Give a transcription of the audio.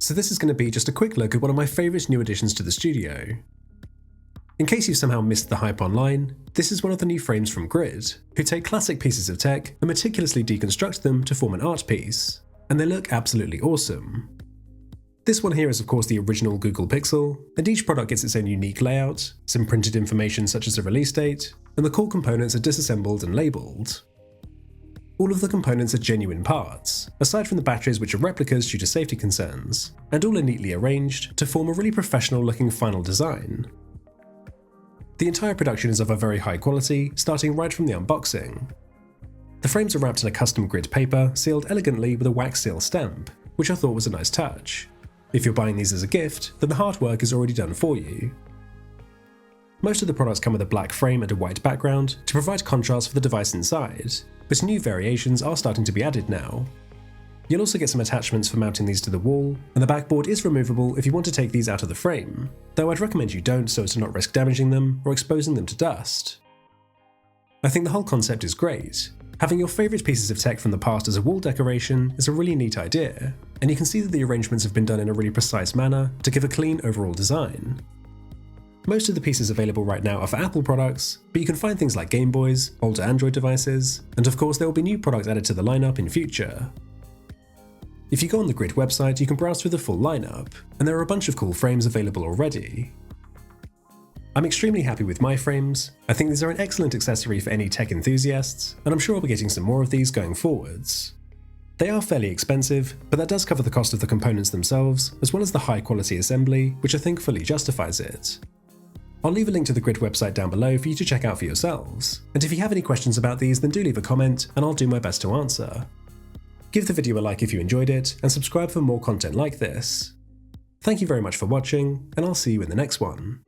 so this is going to be just a quick look at one of my favourite new additions to the studio. In case you somehow missed the hype online, this is one of the new frames from Grid, who take classic pieces of tech and meticulously deconstruct them to form an art piece, and they look absolutely awesome. This one here is of course the original Google Pixel, and each product gets its own unique layout, some printed information such as a release date, and the core components are disassembled and labelled. All of the components are genuine parts, aside from the batteries which are replicas due to safety concerns, and all are neatly arranged to form a really professional looking final design. The entire production is of a very high quality, starting right from the unboxing. The frames are wrapped in a custom grid paper, sealed elegantly with a wax seal stamp, which I thought was a nice touch. If you're buying these as a gift, then the hard work is already done for you. Most of the products come with a black frame and a white background to provide contrast for the device inside, but new variations are starting to be added now. You'll also get some attachments for mounting these to the wall, and the backboard is removable if you want to take these out of the frame, though I'd recommend you don't so as to not risk damaging them or exposing them to dust. I think the whole concept is great. Having your favourite pieces of tech from the past as a wall decoration is a really neat idea, and you can see that the arrangements have been done in a really precise manner to give a clean overall design. Most of the pieces available right now are for Apple products, but you can find things like Game Boys, older Android devices, and of course there will be new products added to the lineup in future. If you go on the Grid website, you can browse through the full lineup, and there are a bunch of cool frames available already. I'm extremely happy with my frames. I think these are an excellent accessory for any tech enthusiasts, and I'm sure I'll be getting some more of these going forwards. They are fairly expensive, but that does cover the cost of the components themselves, as well as the high quality assembly, which I think fully justifies it. I'll leave a link to the Grid website down below for you to check out for yourselves, and if you have any questions about these then do leave a comment and I'll do my best to answer. Give the video a like if you enjoyed it, and subscribe for more content like this. Thank you very much for watching, and I'll see you in the next one.